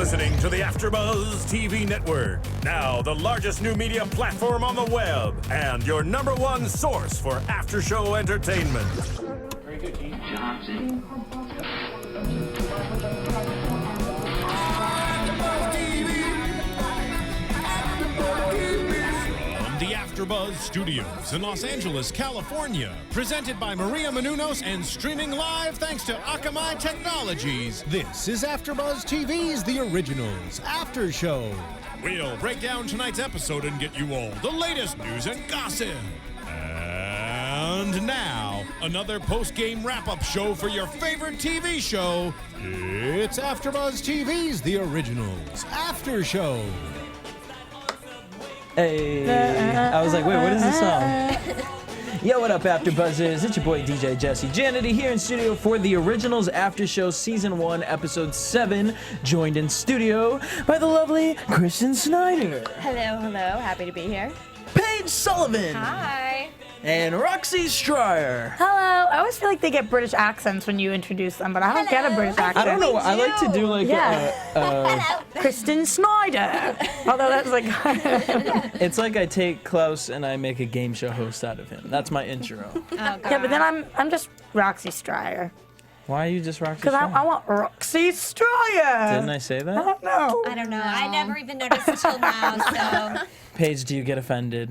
listening to the AFTERBUZZ TV network, now the largest new media platform on the web, and your #1 source for after-show entertainment. Very good, Gene. Johnson. The AFTERBUZZ Studios in Los Angeles, California. Presented by Maria Menounos and streaming live thanks to Akamai Technologies. This is AFTERBUZZ TV's The Originals After Show. We'll break down tonight's episode and get you all the latest news and gossip. And now, another post-game wrap-up show for your favorite TV show. It's AFTERBUZZ TV's The Originals After Show. Hey, I was like, wait, what is this song? Yo, what up, AfterBuzzers? It's your boy DJ Jesse Janedy here in studio for The Originals After Show Season 1, Episode 7, joined in studio by the lovely Kristen Snyder. Hello, hello. Happy to be here. Paige Sullivan. Hi. And Roxy Striar. Hello. I always feel like they get British accents when you introduce them, but I don't get a British accent. I don't know. I like to do like Kristen Snyder. Although that's like... It's like I take Klaus and I make a game show host out of him. That's my intro. Oh, God. Yeah, but then I'm just Roxy Striar. Why are you just Roxy Because Striar? I want Roxy Striar. Didn't I say that? I don't know. I don't know. I never even noticed until now, so... Paige, do you get offended?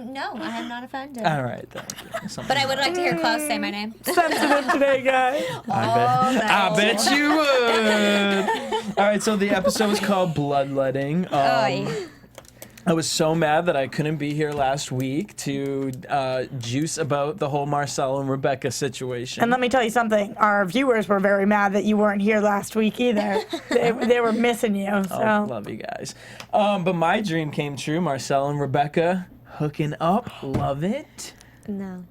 No, I am not offended. All right, thank you. But I would like to hear Klaus say my name. Sensitive today, guys. I bet you would. All right, so the episode is called Bloodletting. I was so mad that I couldn't be here last week to juice about the whole Marcel and Rebekah situation. And let me tell you something. Our viewers were very mad that you weren't here last week either. They were missing you. So. Oh, love you guys. But my dream came true. Marcel and Rebekah hooking up. Love it. No.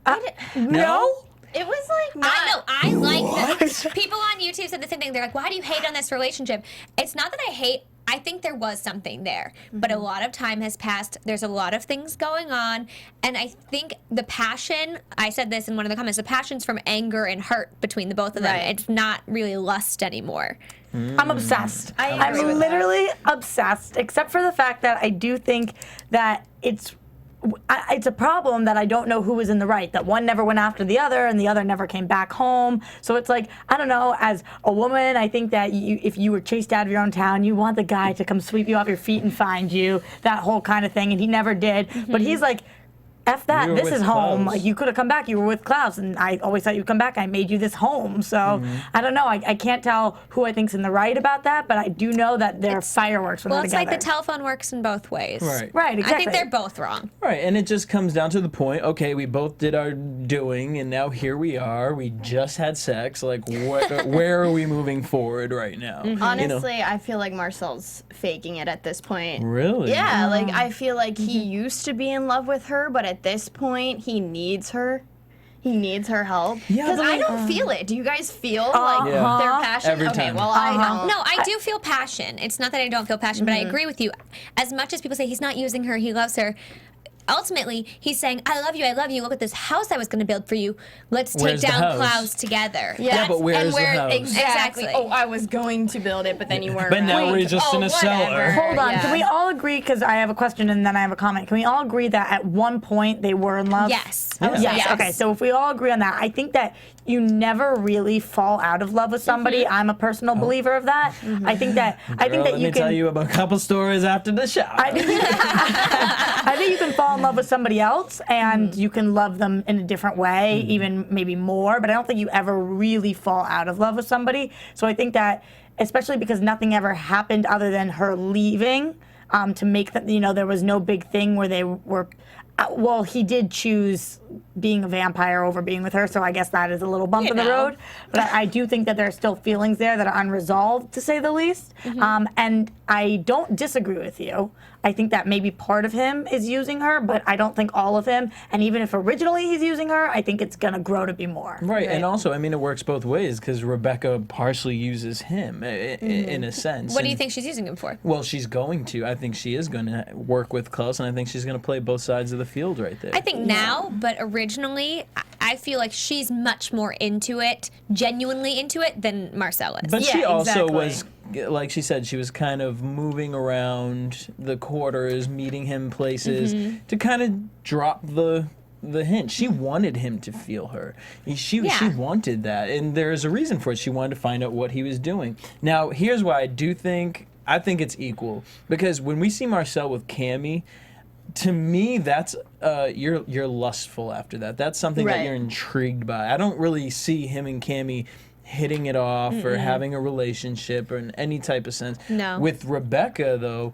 No? It was like I like this. People on YouTube said the same thing. They're like, why do you hate on this relationship? It's not that I hate. I think there was something there, but a lot of time has passed. There's a lot of things going on, and I think the passion, I said this in one of the comments, the passion's from anger and hurt between the both of them. It's not really lust anymore. I'm obsessed. I'm agree with literally obsessed, except for the fact that I do think that it's a problem that I don't know who was in the right, that one never went after the other and the other never came back home. So it's like, I don't know, as a woman, I think that if you were chased out of your own town, you want the guy to come sweep you off your feet and find you, that whole kind of thing, and he never did. But he's like, F that, this is home. Like, you could have come back, you were with Klaus, and I always thought you'd come back, I made you this home. So, I don't know, I can't tell who I think's in the right about that, but I do know that they're fireworks when they're together. Well, it's like the telephone works in both ways. Right, exactly. I think they're both wrong. Right, and it just comes down to the point, okay, we both did our doing, and now here we are. We just had sex. Like, where are we moving forward right now? Honestly, I feel like Marcel's faking it at this point. Really? Yeah, like, I feel like he used to be in love with her, but at this point, he needs her. He needs her help. Yeah, Because but I don't feel it. Do you guys feel like their passion? Every Okay, time. well, I don't. No, I do feel passion. It's not that I don't feel passion, but I agree with you. As much as people say he's not using her, he loves her, ultimately, he's saying, I love you, look at this house I was going to build for you. Let's take Where's the down house? Klaus together. Yeah, but where's the house? Exactly. Oh, I was going to build it, but then you weren't. But now around. we're just in a cellar. Hold on, Yeah. can we all agree, because I have a question and then I have a comment, can we all agree that at one point they were in love? Yes. Yes. Okay, so if we all agree on that, I think that you never really fall out of love with somebody. I'm a personal believer of that. I think that Let you me tell you about a couple stories after the show. I think you can fall in love with somebody else and you can love them in a different way, even maybe more, but I don't think you ever really fall out of love with somebody. So I think that, especially because nothing ever happened other than her leaving, to make that, there was no big thing where they were, well, he did choose being a vampire over being with her, so I guess that is a little bump in the road. But I do think that there are still feelings there that are unresolved, to say the least. And I don't disagree with you. I think that maybe part of him is using her, but I don't think all of him. And even if originally he's using her, I think it's going to grow to be more. Right, and also, I mean, it works both ways, because Rebekah partially uses him, in a sense. What do you think she's using him for? Well, she's going to. I think she is going to work with Klaus, and I think she's going to play both sides of the field right there. I think now, but originally, I feel like she's much more into it, genuinely into it, than Marcel is. But she also was like she said, she was kind of moving around the quarters, meeting him places to kind of drop the hint. She wanted him to feel her. She wanted that, and there's a reason for it. She wanted to find out what he was doing. Now, here's why I think it's equal, because when we see Marcel with Cammy, to me, that's you're lustful after that. That's something that you're intrigued by. I don't really see him and Cammy hitting it off or having a relationship or in any type of sense. No. With Rebekah, though,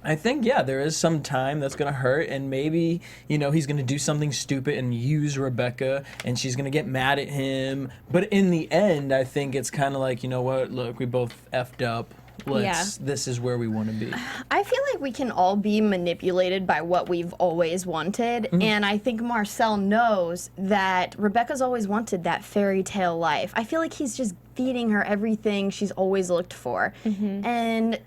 I think, there is some time that's going to hurt, and maybe, he's going to do something stupid and use Rebekah, and she's going to get mad at him. But in the end, I think it's kind of like, you know what, look, we both effed up. This is where we want to be. I feel like we can all be manipulated by what we've always wanted, and I think Marcel knows that Rebekah's always wanted that fairy tale life. I feel like he's just feeding her everything she's always looked for, and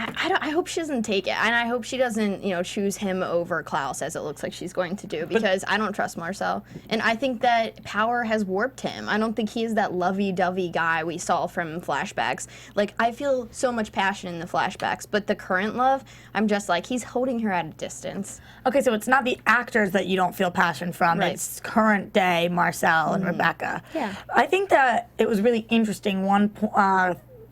I hope she doesn't take it, and I hope she doesn't, choose him over Klaus, as it looks like she's going to do, because I don't trust Marcel, and I think that power has warped him. I don't think he is that lovey-dovey guy we saw from flashbacks. Like, I feel so much passion in the flashbacks, but the current love, I'm just like, he's holding her at a distance. Okay, so it's not the actors that you don't feel passion from. Right. It's current day Marcel and Rebekah. Yeah. I think that it was really interesting. One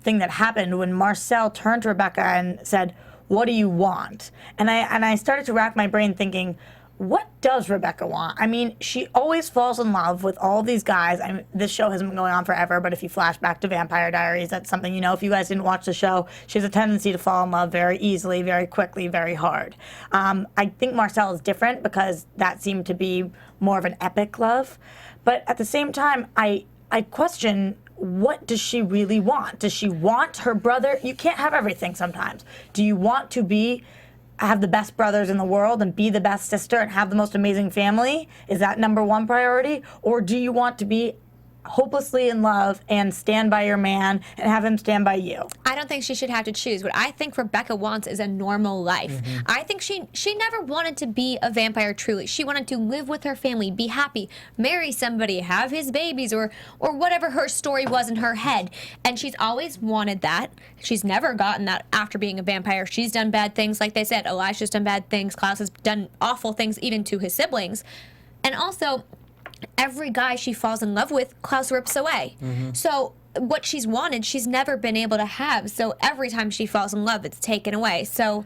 thing that happened when Marcel turned to Rebekah and said, "What do you want?" And I started to rack my brain thinking, what does Rebekah want? I mean, she always falls in love with all these guys. I mean, this show has been going on forever, but if you flash back to Vampire Diaries, that's something you know. If you guys didn't watch the show, she has a tendency to fall in love very easily, very quickly, very hard. I think Marcel is different because that seemed to be more of an epic love. But at the same time, I question, what does she really want? Does she want her brother? You can't have everything sometimes. Do you want to have the best brothers in the world and be the best sister and have the most amazing family? Is that number one priority? Or do you want to be hopelessly in love and stand by your man and have him stand by you? I don't think she should have to choose. What I think Rebekah wants is a normal life. I think she never wanted to be a vampire truly. She wanted to live with her family, be happy, marry somebody, have his babies, or whatever her story was in her head. And she's always wanted that. She's never gotten that after being a vampire. She's done bad things, like they said. Elisha's done bad things. Klaus has done awful things even to his siblings. And also, every guy she falls in love with, Klaus rips away. So what she's wanted, she's never been able to have. So every time she falls in love, it's taken away. So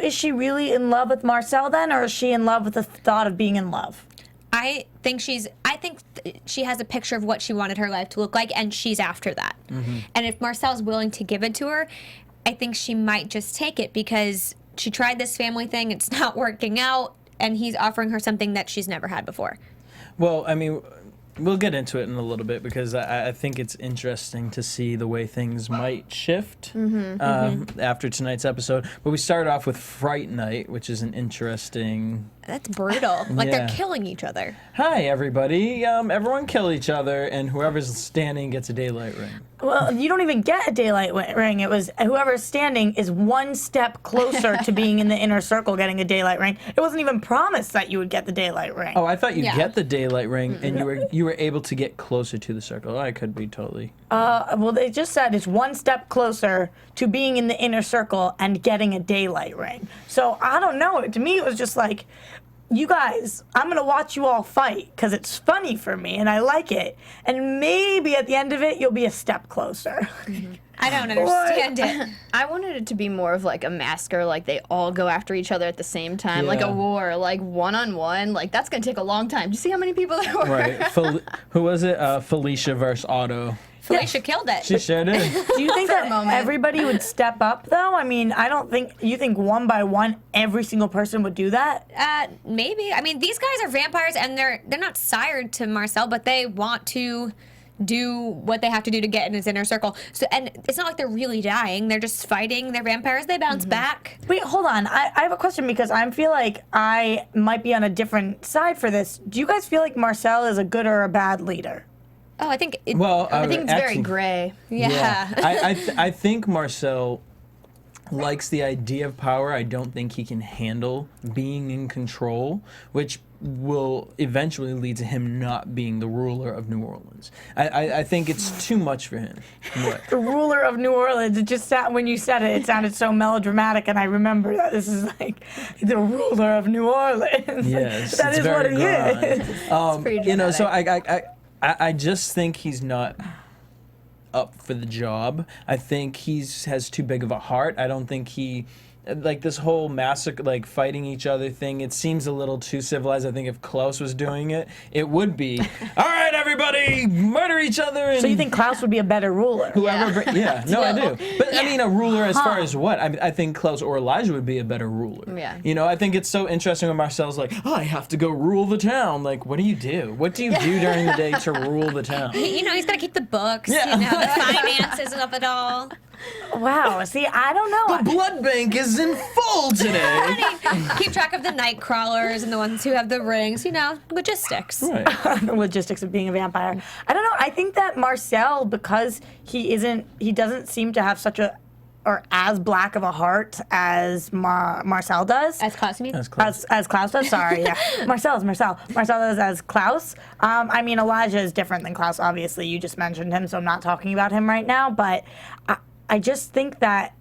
is she really in love with Marcel then, or is she in love with the thought of being in love? I think she has a picture of what she wanted her life to look like, and she's after that. And if Marcel's willing to give it to her, I think she might just take it, because she tried this family thing, it's not working out, and he's offering her something that she's never had before. Well, I mean, we'll get into it in a little bit, because I think it's interesting to see the way things might shift after tonight's episode. But we start off with Fright Night, which is an interesting... That's brutal. Like, they're killing each other. Hi, everybody. Everyone kill each other, and whoever's standing gets a daylight ring. Well, you don't even get a daylight ring. It was whoever's standing is one step closer to being in the inner circle getting a daylight ring. It wasn't even promised that you would get the daylight ring. Oh, I thought you'd get the daylight ring, and you were able to get closer to the circle. I could be totally... Well, they just said it's one step closer to being in the inner circle and getting a daylight ring. So, I don't know. To me, it was just like, you guys, I'm going to watch you all fight because it's funny for me and I like it. And maybe at the end of it, you'll be a step closer. I don't understand it. I wanted it to be more of like a massacre, like they all go after each other at the same time, like a war, like one-on-one. Like, that's going to take a long time. Do you see how many people there were? Right. Who was it? Felicia versus Otto. Felicia killed it. She sure did. Do you think that everybody would step up, though? I mean, I don't think... You think one by one, every single person would do that? Maybe. I mean, these guys are vampires, and they're not sired to Marcel, but they want to do what they have to do to get in his inner circle. So, and it's not like they're really dying. They're just fighting. They're vampires. They bounce back. Wait, hold on. I have a question, because I feel like I might be on a different side for this. Do you guys feel like Marcel is a good or a bad leader? Oh, I think... I think it's very gray. Yeah. I think Marcel likes the idea of power. I don't think he can handle being in control, which will eventually lead to him not being the ruler of New Orleans. I think it's too much for him. What? The ruler of New Orleans. It just when you said it, it sounded so melodramatic, and I remember that this is like the ruler of New Orleans. Yes, that it's is what very it is. grand. You know, so I just think he's not up for the job. I think has too big of a heart. I don't think he, like this whole massacre, like fighting each other thing, it seems a little too civilized. I think if Klaus was doing it, it would be, all right, everybody, murder each other. And So you think Klaus would be a better ruler? whoever, I do. But I mean, a ruler as far as what? I think Klaus or Elijah would be a better ruler. Yeah. You know, I think it's so interesting when Marcel's like, oh, I have to go rule the town. Like, what do you do? What do you do during the day to rule the town? You know, he's got to keep the books, Yeah. you know, the finances of it all. Wow. See, I don't know. The blood bank is in full today. Keep track of the night crawlers and the ones who have the rings, you know, logistics. Right. The logistics of being a vampire. I don't know. I think that Marcel, because he doesn't seem to have such a, or as black of a heart as Marcel does. As Klaus, you mean? That's close. As Klaus does, sorry, yeah. Marcel does as Klaus. I mean, Elijah is different than Klaus, obviously. You just mentioned him, so I'm not talking about him right now. But I just think that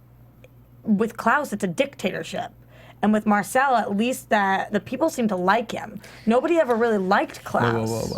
with Klaus, it's a dictatorship. And with Marcel, at least that the people seem to like him. Nobody ever really liked Klaus.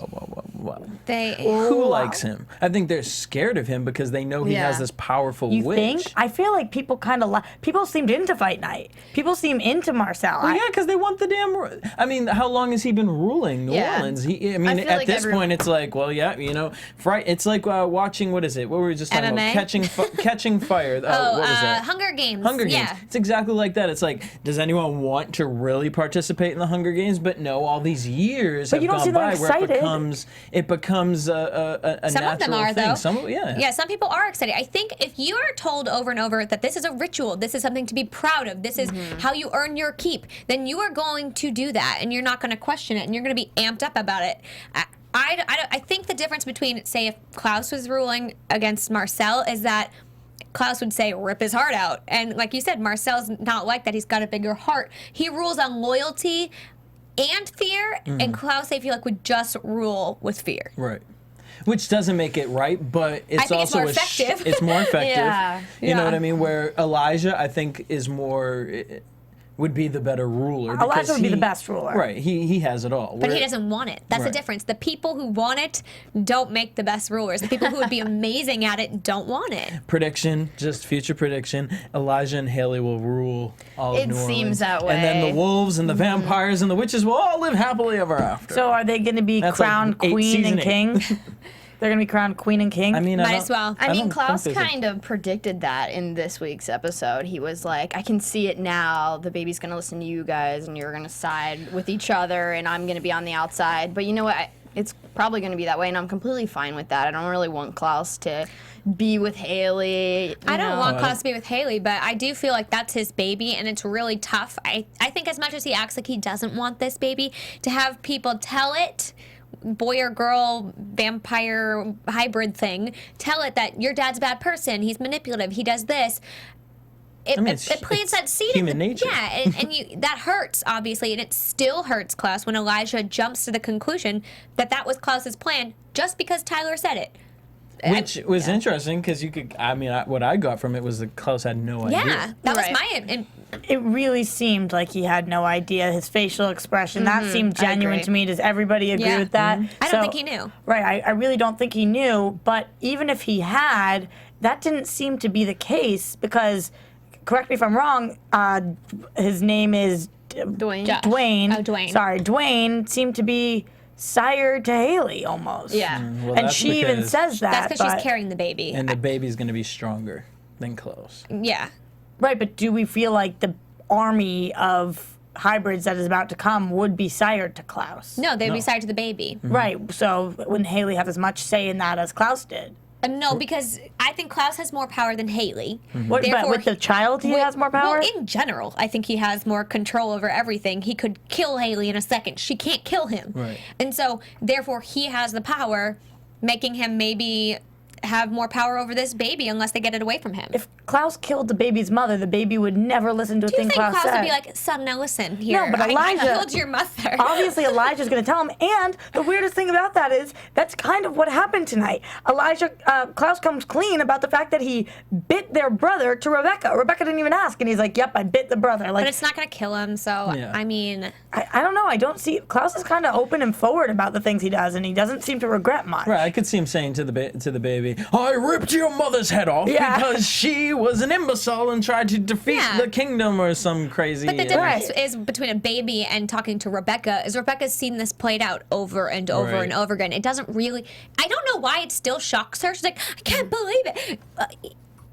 Whoa. They. Who likes him? I think they're scared of him because they know he has this powerful You witch. think? I feel like people kind of people seemed into Fight Night. People seem into Marcel. Well, yeah, because they want the damn. I mean, how long has he been ruling New Orleans? I mean, feel at like this point, it's like, well, yeah, you know, Fright. It's like watching what is it? What were we just talking MMA? about? Catching Fire. What was that? Hunger Games. Hunger Games. Yeah. It's exactly like that. It's like, does anyone want to really participate in the Hunger Games? But no, all these years have you don't gone see them by where excited. it becomes a Some natural of them are, thing. though. Some, Yeah, some people are excited. I think if you are told over and over that this is a ritual, this is something to be proud of, this is how you earn your keep, then you are going to do that, and you're not going to question it, and you're going to be amped up about it. I think the difference between, say, if Klaus was ruling against Marcel is that Klaus would say, rip his heart out. And like you said, Marcel's not like that. He's got a bigger heart. He rules on loyalty and fear, and Klaus, I feel like, would just rule with fear. Right. Which doesn't make it right, but it's think it's also more effective. it's more effective. Yeah. You know what I mean? Where Elijah, I think, is more would be the better ruler. Elijah because would be the best ruler. Right. He has it all. But Where- he doesn't want it. That's Right. the difference. The people who want it don't make the best rulers. The people who would be amazing at it don't want it. Prediction, just future prediction. Elijah and Hayley will rule all of It New Orleans. seems that And then way. the wolves and the vampires and the witches will all live happily ever after. So are they going to be That's like crowned queen season and king? They're going to be crowned queen and king? I mean, Might as well. I mean, don't Klaus think there's a- kind of predicted that in this week's episode. He was like, I can see it now. The baby's going to listen to you guys, and you're going to side with each other, and I'm going to be on the outside. But you know what? It's probably going to be that way, and I'm completely fine with that. I don't really want Klaus to be with Hayley. I don't know. want Klaus to be with Hayley, but I do feel like that's his baby, and it's really tough. I think as much as he acts like he doesn't want this baby, to have people tell it, boy or girl vampire hybrid thing, tell it that your dad's a bad person, he's manipulative, he does this. It plants that seed human in the, nature. Yeah, and that hurts, obviously, and it still hurts Klaus when Elijah jumps to the conclusion that that was Klaus's plan just because Tyler said it. Which was interesting because you could, I mean, what I got from it was that Klaus had no idea. Yeah, that was Right. my... It really seemed like he had no idea. His facial expression, that seemed genuine agree. to me. Does everybody agree Yeah. with that? I don't think he knew. Right, I really don't think he knew. But even if he had, that didn't seem to be the case because, correct me if I'm wrong, his name is Dwayne. Dwayne. Oh, Dwayne. Sorry, Dwayne seemed to be sire to Hayley almost. Yeah. Well, And that's she even because- says that. That's because but- she's carrying the baby. And the baby's going to be stronger than Klaus. Yeah. Right, but do we feel like the army of hybrids that is about to come would be sired to Klaus? No, they'd No. be side to the baby. Right, so wouldn't Hayley have as much say in that as Klaus did? No, because I think Klaus has more power than Hayley. What, but Therefore, with the child, he has more power? Well, in general, I think he has more control over everything. He could kill Hayley in a second. She can't kill him. Right. And so, therefore, he has the power, making him maybe have more power over this baby unless they get it away from him. If Klaus killed the baby's mother, the baby would never listen to a Do you thing think Klaus Klaus said. would be like, son, now listen here. No, but I Elijah killed your mother. Obviously, Elijah's going to tell him. And the weirdest thing about that is that's kind of what happened tonight. Klaus comes clean about the fact that he bit their brother to Rebekah. Rebekah didn't even ask, and he's like, "Yep, I bit the brother." Like, but it's not going to kill him. So I mean, I don't know. I don't see Klaus is kind of open and forward about the things he does, and he doesn't seem to regret much. Right, I could see him saying to the baby, "I ripped your mother's head off because she was an imbecile and tried to defeat the kingdom," or some crazy. But the difference is between a baby and talking to Rebekah is Rebekah's seen this played out over and over and over again. It doesn't really. I don't know why it still shocks her. She's like, I can't believe it.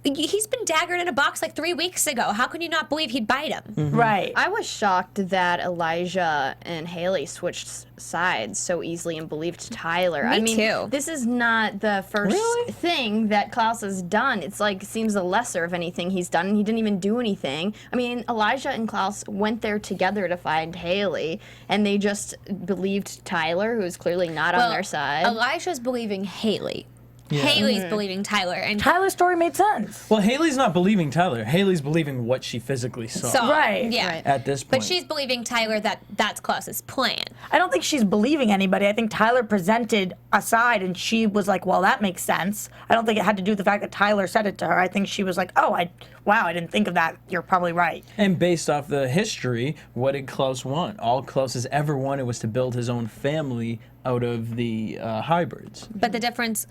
He's been daggered in a box like 3 weeks ago. How can you not believe he'd bite him? Mm-hmm. Right. I was shocked that Elijah and Hayley switched sides so easily and believed Tyler. I mean, too. This is not the first thing that Klaus has done. It's like seems the lesser of anything he's done, and he didn't even do anything. I mean, Elijah and Klaus went there together to find Hayley, and they just believed Tyler, who is clearly not on their side. Elijah's believing Hayley. Hayley's believing Tyler, and Tyler's story made sense. Well, Hayley's not believing Tyler. Hayley's believing what she physically saw. Right. Yeah. At this point. But she's believing Tyler that's Klaus's plan. I don't think she's believing anybody. I think Tyler presented a side, and she was like, "Well, that makes sense." I don't think it had to do with the fact that Tyler said it to her. I think she was like, "Oh, wow, I didn't think of that. You're probably right." And based off the history, what did Klaus want? All Klaus has ever wanted was to build his own family out of the hybrids. But the difference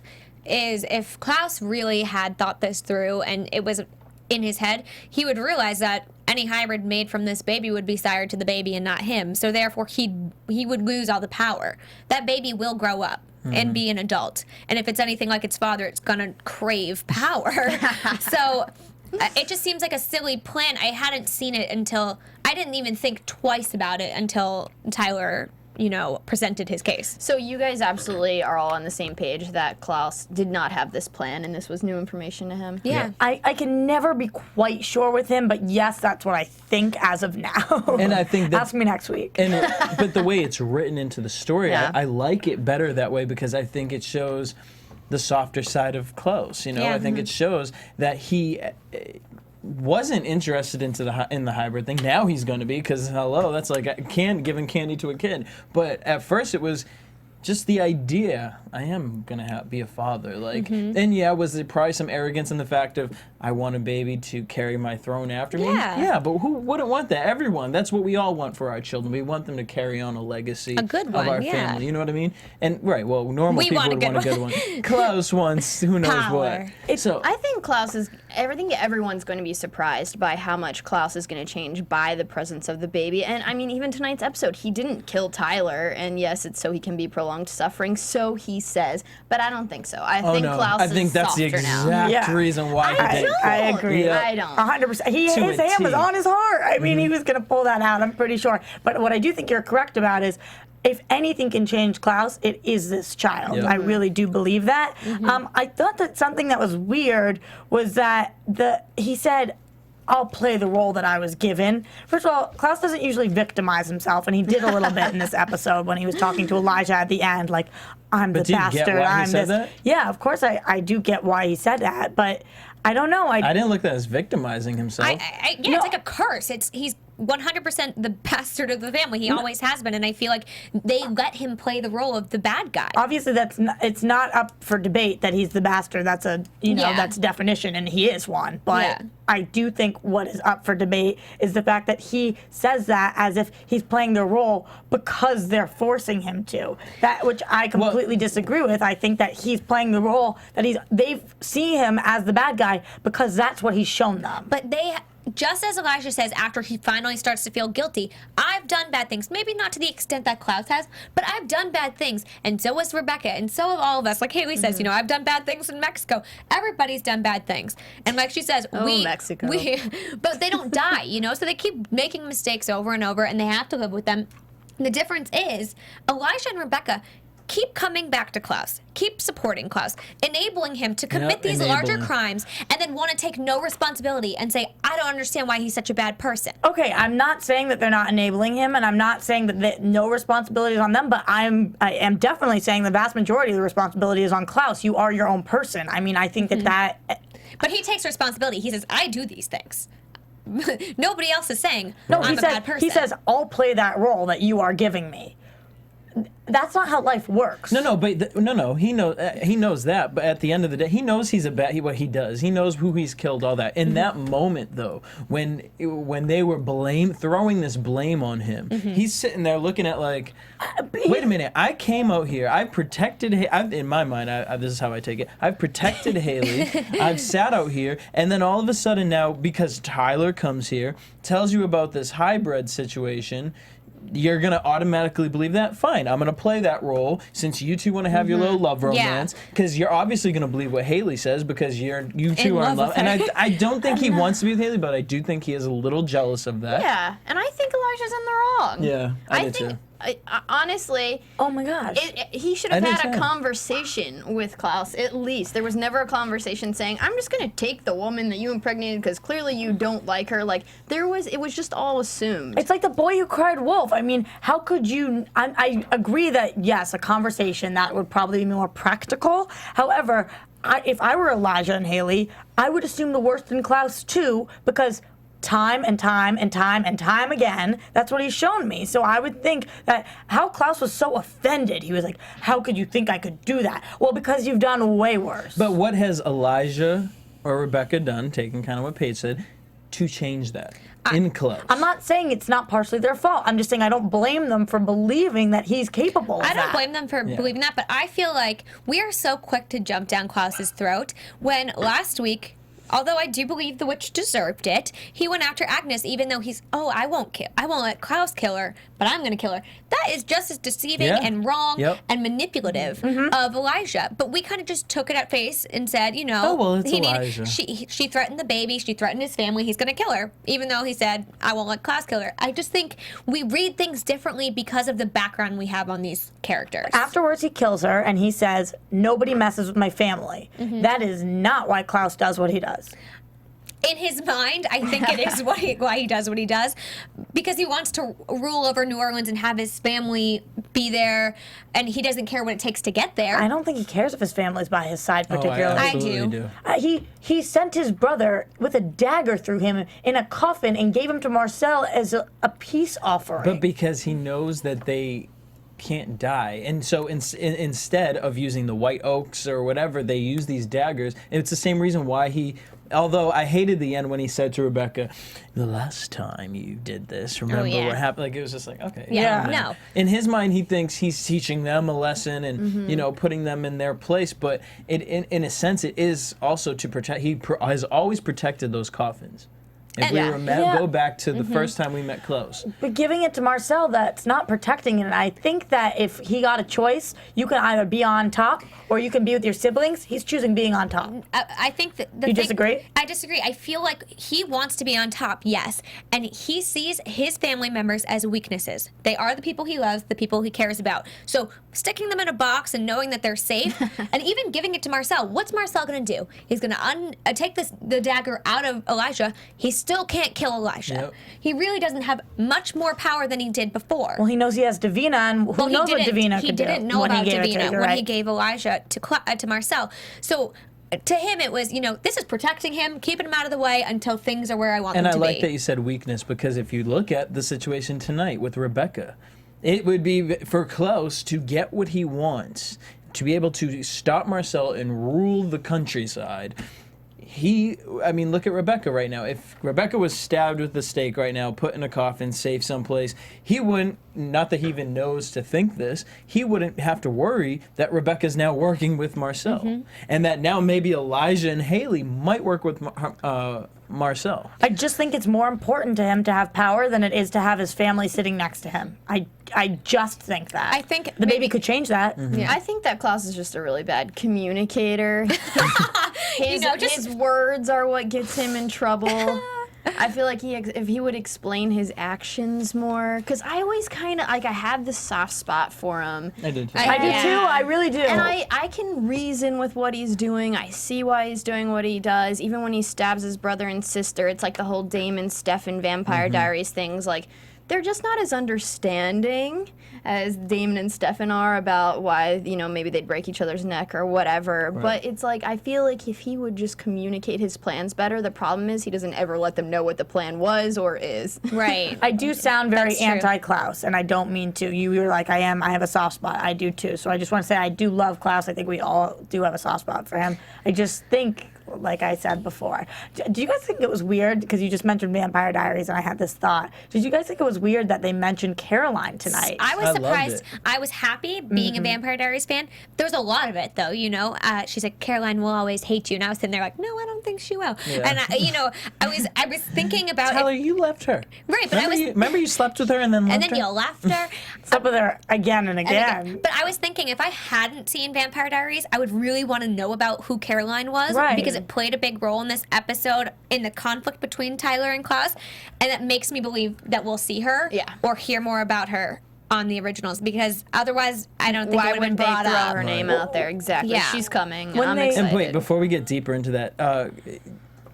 is if Klaus really had thought this through and it was in his head, he would realize that any hybrid made from this baby would be sired to the baby and not him. So therefore, he would lose all the power. That baby will grow up and be an adult. And if it's anything like its father, it's going to crave power. So it just seems like a silly plan. I hadn't seen it until, I didn't even think twice about it until Tyler presented his case. So you guys absolutely are all on the same page that Klaus did not have this plan and this was new information to him? Yeah. I can never be quite sure with him, but yes, that's what I think as of now. And I think that, ask me next week. But the way it's written into the story, I like it better that way because I think it shows the softer side of Klaus. I think it shows that he wasn't interested in the hybrid thing. Now he's going to be, because hello, that's like giving candy to a kid. But at first it was just the idea, I am going to be a father. And was there probably some arrogance in the fact of, I want a baby to carry my throne after me? Yeah, but who wouldn't want that? Everyone. That's what we all want for our children. We want them to carry on a legacy of our family. You know what I mean? And normal people would want a good one. Klaus wants who knows Power. what. So I think I think everyone's going to be surprised by how much Klaus is going to change by the presence of the baby. And I mean, even tonight's episode, he didn't kill Tyler. And yes, it's so he can be prolonged suffering. So he says, but I don't think so. I think Klaus is I think that's the softer now. exact reason why he did. I agree. Yeah. I don't. 100%. His hand was on his heart. I mean, he was going to pull that out, I'm pretty sure. But what I do think you're correct about is, if anything can change Klaus, it is this child. Yep. I really do believe that. I thought that something that was weird was that he said, I'll play the role that I was given. First of all, Klaus doesn't usually victimize himself, and he did a little bit in this episode when he was talking to Elijah at the end, like, I'm the bastard. Get why I'm he said this. That? Yeah, of course I do get why he said that, but I don't know. I didn't look at that as victimizing himself. It's like a curse. He's 100% the bastard of the family. He always has been, and I feel like they let him play the role of the bad guy. Obviously, it's not up for debate that he's the bastard. That's that's definition, and he is one. But I do think what is up for debate is the fact that he says that as if he's playing the role because they're forcing him to. That which I completely disagree with. I think that he's playing the role that they see him as the bad guy because that's what he's shown them. But just as Elijah says after he finally starts to feel guilty, I've done bad things. Maybe not to the extent that Klaus has, but I've done bad things. And so has Rebekah, and so have all of us. Like Hayley says, I've done bad things in Mexico. Everybody's done bad things. And like she says, Mexico. But they don't die, so they keep making mistakes over and over, and they have to live with them. The difference is Elijah and Rebekah keep coming back to Klaus, keep supporting Klaus, enabling him to commit these larger crimes, and then want to take no responsibility and say, I don't understand why he's such a bad person. Okay, I'm not saying that they're not enabling him, and I'm not saying that no responsibility is on them, but I am definitely saying the vast majority of the responsibility is on Klaus. You are your own person. I mean, I think that But he takes responsibility. He says, I do these things. Nobody else is saying, no, I'm a bad person. he says, I'll play that role that you are giving me. That's not how life works. No, but he knows that. But at the end of the day, he knows he's what he does. He knows who he's killed. All that. In that moment, though, when they were throwing this blame on him, he's sitting there looking at like, wait a minute. I came out here. I protected. In my mind, this is how I take it. I've protected Hayley. I've sat out here, and then all of a sudden now, because Tyler comes here, tells you about this hybrid situation. You're going to automatically believe that? Fine, I'm going to play that role since you two want to have your little love romance, because you're obviously going to believe what Hayley says because you two are in love. And I don't think he wants to be with Hayley, but I do think he is a little jealous of that. Yeah, and I think Elijah's in the wrong. Yeah, I do think, too. Honestly, oh my gosh, he should have had a so. conversation with Klaus. At least there was never a conversation saying, "I'm just gonna take the woman that you impregnated because clearly you don't like her." Like it was just all assumed. It's like the boy who cried wolf. I mean, how could you? I agree that yes, a conversation that would probably be more practical. However, if I were Elijah and Hayley, I would assume the worst in Klaus too, because time and time and time and time again, that's what he's shown me. So I would think that how Klaus was so offended. He was like, how could you think I could do that? Well, because you've done way worse. But what has Elijah or Rebekah done, taking kind of what Paige said, to change that in Klaus? I'm not saying it's not partially their fault. I'm just saying I don't blame them for believing that he's capable of that. I don't blame them for believing that, but I feel like we are so quick to jump down Klaus's throat when last week, although I do believe the witch deserved it, he went after Agnes, even though he's, I won't let Klaus kill her, but I'm going to kill her. That is just as deceiving and wrong and manipulative of Elijah. But we kind of just took it at face and said, it's Elijah. She threatened the baby, she threatened his family, he's going to kill her, even though he said, I won't let Klaus kill her. I just think we read things differently because of the background we have on these characters. Afterwards, he kills her, and he says, nobody messes with my family. That is not why Klaus does what he does. In his mind, I think it is why he does what he does, because he wants to rule over New Orleans and have his family be there, and he doesn't care what it takes to get there. I don't think he cares if his family's by his side particularly. I do. He sent his brother with a dagger through him in a coffin and gave him to Marcel as a peace offering. But because he knows that they can't die, and so instead of using the white oaks or whatever, they use these daggers. And it's the same reason why he, although I hated the end when he said to Rebekah, the last time you did this, remember what happened? Like, it was just like, okay. No. In his mind, he thinks he's teaching them a lesson and putting them in their place, but in a sense it is also to protect. He has always protected those coffins. If we go back to the first time we met Klaus. But giving it to Marcel, that's not protecting it. And I think that if he got a choice, you can either be on top or you can be with your siblings. He's choosing being on top. I think that You disagree? I disagree. I feel like he wants to be on top, yes. And he sees his family members as weaknesses. They are the people he loves, the people he cares about. So sticking them in a box and knowing that they're safe, and even giving it to Marcel, what's Marcel going to do? He's going to take the dagger out of Elijah. He still can't kill Elijah. Yep. He really doesn't have much more power than he did before. Well, he knows he has Davina, and who knows what Davina could do. He didn't know about Davina when right? he gave Elijah to Marcel. So to him, it was, this is protecting him, keeping him out of the way until things are where I want them to be. And I like that you said weakness, because if you look at the situation tonight with Rebekah, it would be for Klaus to get what he wants, to be able to stop Marcel and rule the countryside. Look at Rebekah right now. If Rebekah was stabbed with the stake right now, put in a coffin, safe someplace, he wouldn't, not that he even knows to think this, he wouldn't have to worry that Rebekah's now working with Marcel. And that now maybe Elijah and Hayley might work with Marcel. I just think it's more important to him to have power than it is to have his family sitting next to him. I just think that. I think the baby could change that. Yeah, I think that Klaus is just a really bad communicator. His words are what gets him in trouble. I feel like if he would explain his actions more, because I always kind of like I have this soft spot for him. I did too. I do too. I really do. And I can reason with what he's doing. I see why he's doing what he does. Even when he stabs his brother and sister, it's like the whole Damon, Stefan, Vampire Diaries things. Like, they're just not as understanding as Damon and Stefan are about why, maybe they'd break each other's neck or whatever. Right. But it's like, I feel like if he would just communicate his plans better, the problem is he doesn't ever let them know what the plan was or is. Right. I do sound very That's true. anti-Klaus, and I don't mean to. You were like, I have a soft spot. I do too. So I just want to say I do love Klaus. I think we all do have a soft spot for him. I just think, like I said before, do you guys think it was weird, because you just mentioned Vampire Diaries and I had this thought, did you guys think it was weird that they mentioned Caroline tonight? I was I loved surprised. it. I was happy being a Vampire Diaries fan. There was a lot of it, though. She's like, Caroline will always hate you, and I was sitting there like, no, I don't think she will. Yeah. And I was thinking about Tyler, you left her. Right, but remember you slept with her and then left and then her? you left her. Slept with her again and again. But I was thinking, if I hadn't seen Vampire Diaries, I would really want to know about who Caroline was, Right. because it played a big role in this episode in the conflict between Tyler and Klaus, and that makes me believe that we'll see her or hear more about her on the originals, because otherwise I don't think Why it would have would been they brought throw up. her name out there? Exactly. Yeah. She's coming. When I'm they- excited. And wait, before we get deeper into that,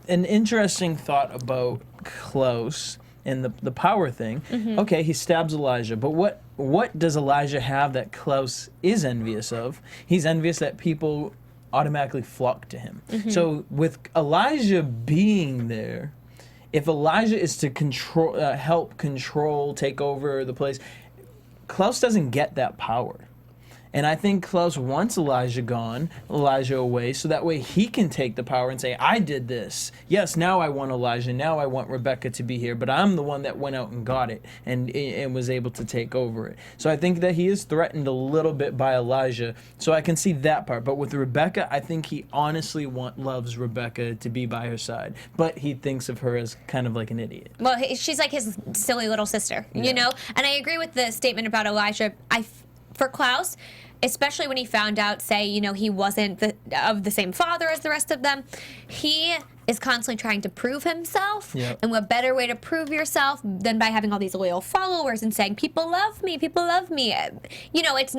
an interesting thought about Klaus and the power thing. Okay, he stabs Elijah, but what does Elijah have that Klaus is envious of? He's envious that people automatically flock to him. So with Elijah being there, if Elijah is to help control, take over the place, Klaus doesn't get that power. And I think Klaus wants Elijah away, so that way he can take the power and say, I did this. Yes, now I want Elijah, now I want Rebekah to be here, but I'm the one that went out and got it and was able to take over it. So I think that he is threatened a little bit by Elijah, so I can see that part. But with Rebekah, I think he honestly loves Rebekah to be by her side, but he thinks of her as kind of like an idiot. Well, she's like his silly little sister, And I agree with the statement about Elijah. For Klaus, especially when he found out, say, he wasn't of the same father as the rest of them, he is constantly trying to prove himself. Yep. And what better way to prove yourself than by having all these loyal followers and saying, people love me, people love me. It's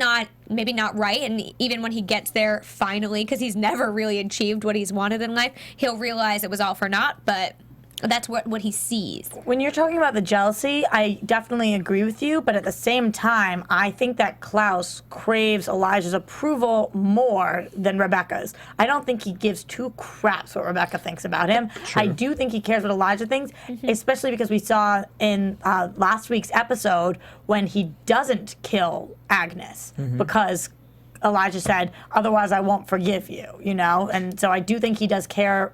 maybe not right. And even when he gets there finally, because he's never really achieved what he's wanted in life, he'll realize it was all for naught, but that's what he sees. When you're talking about the jealousy, I definitely agree with you, but at the same time, I think that Klaus craves Elijah's approval more than Rebekah's. I don't think he gives two craps what Rebekah thinks about him. True. I do think he cares what Elijah thinks, especially because we saw in last week's episode when he doesn't kill Agnes because Elijah said, otherwise I won't forgive you, And so I do think he does care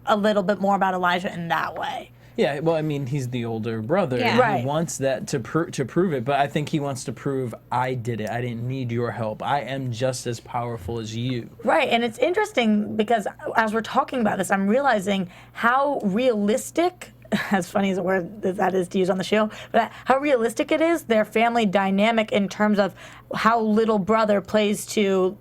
a little bit more about Elijah in that way. Yeah, well, I mean, he's the older brother. Yeah. And Right. he wants that to prove it, but I think he wants to prove, I did it. I didn't need your help. I am just as powerful as you. Right, and it's interesting because as we're talking about this, I'm realizing how realistic, as funny as a word that is to use on the show, but how realistic it is, their family dynamic in terms of how little brother plays to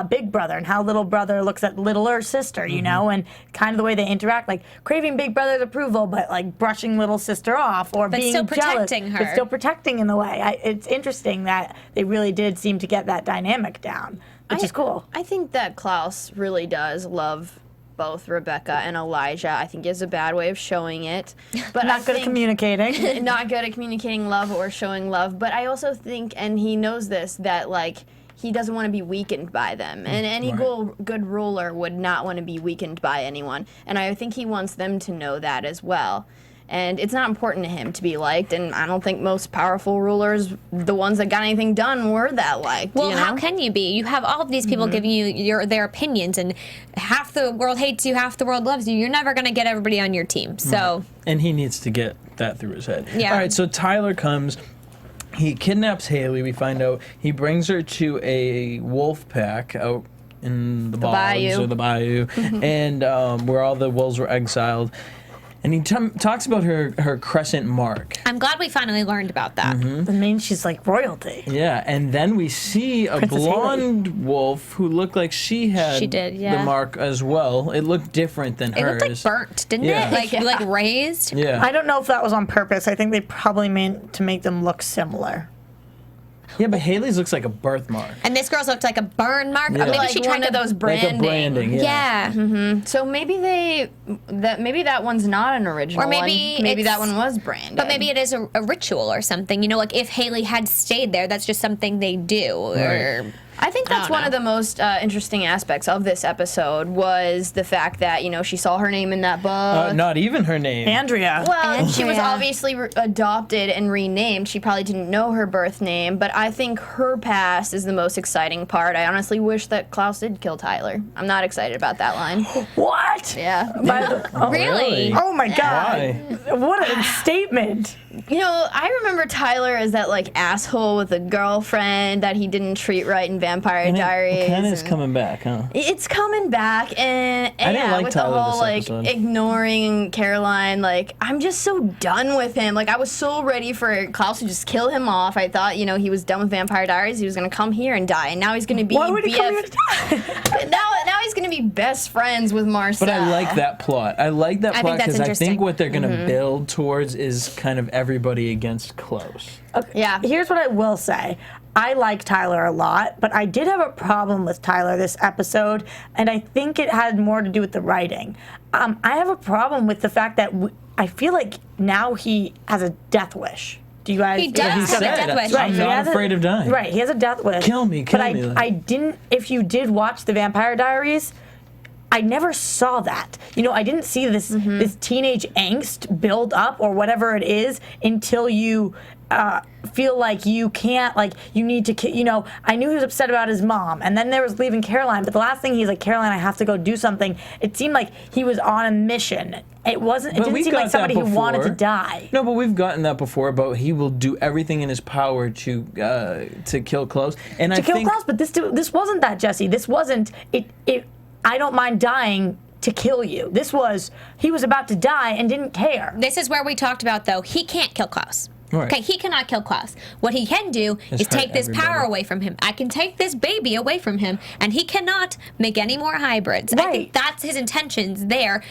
big brother and how little brother looks at littler sister, and kind of the way they interact, like craving big brother's approval, but like brushing little sister off or But being still jealous, protecting her. but still protecting in the way. It's interesting that they really did seem to get that dynamic down, which is cool. I think that Klaus really does love both Rebekah and Elijah. I think is a bad way of showing it, but Not good at communicating. not good at communicating love or showing love. But I also think, and he knows this, that he doesn't want to be weakened by them. And any good ruler would not want to be weakened by anyone. And I think he wants them to know that as well. And it's not important to him to be liked. And I don't think most powerful rulers, the ones that got anything done, were that liked. Well, how can you be? You have all of these people giving you their opinions, and half the world hates you, half the world loves you. You're never going to get everybody on your team. So, And he needs to get that through his head. Yeah. All right, so Tyler comes. He kidnaps Hayley, we find out. He brings her to a wolf pack out in the bogs bayou. or the bayou, and where all the wolves were exiled. And he talks about her crescent mark. I'm glad we finally learned about that. It means she's like royalty. Yeah, and then we see a Princess blonde wolf who looked like she had She did, yeah. the mark as well. It looked different than It hers. looked like burnt, didn't Yeah. it? Like raised. Yeah. I don't know if that was on purpose. I think they probably meant to make them look similar. Yeah, but Hayley's looks like a birthmark. And this girl's looked like a burn mark. Yeah. Or maybe Like she one tried of those Like branding. a branding, yeah. Yeah. So maybe maybe that one's not an original Or maybe one. Maybe that it's- one was branded. But maybe it is a ritual or something. You know, like if Hayley had stayed there, that's just something they do. Or I think that's don't one know. of the most interesting aspects of this episode was the fact that, you know, she saw her name in that book. Not even her name. Andrea. Well, she was Andrea. obviously adopted and renamed. She probably didn't know her birth name, but I think her past is the most exciting part. I honestly wish that Klaus did kill Tyler. I'm not excited about that line. What? Yeah. really? Oh my God. Why? What a statement. You know, I remember Tyler as that, like, asshole with a girlfriend that he didn't treat right in Vampire Diaries. It kind of is and- coming back, huh? It's coming back, and I didn't yeah, like with Tyler the whole this like episode. ignoring Caroline, like I'm just so done with him. Like I was so ready for Klaus to just kill him off. I thought, you know, he was done with Vampire Diaries. He was gonna come here and die, and now he's gonna be Why would he come here to die? now he's gonna be best friends with Marcel. But I like that plot. I like that I plot think that's because I interesting. think what they're going to build towards is kind of everybody against Klaus. Yeah. Here's what I will say. I like Tyler a lot, but I did have a problem with Tyler this episode, and I think it had more to do with the writing. I have a problem with the fact that I feel like now he has a death wish. Do you guys? He does He have a said, death wish. I'm he not has a- afraid of dying. Right, he has a death wish. Kill me, But kill me. I didn't. If you did watch the Vampire Diaries, I never saw that. You know, I didn't see this teenage angst build up or whatever it is until you feel like you can't, like you need to, you know, I knew he was upset about his mom, and then there was leaving Caroline, but the last thing he's like, Caroline, I have to go do something. It seemed like he was on a mission. It wasn't. It But didn't we've seem like got somebody that who wanted to before. die. No, but we've gotten that before about he will do everything in his power to kill Klaus. And I To kill think Klaus, but this wasn't that, Jesse. This wasn't it. I don't mind dying to kill you. This was he was about to die and didn't care. This is where we talked about, though, he can't kill Klaus. Right. Okay, he cannot kill Klaus. What he can do is hurt take this power everybody. away from him. I can take this baby away from him, and he cannot make any more hybrids. I Right. think that's his intentions there.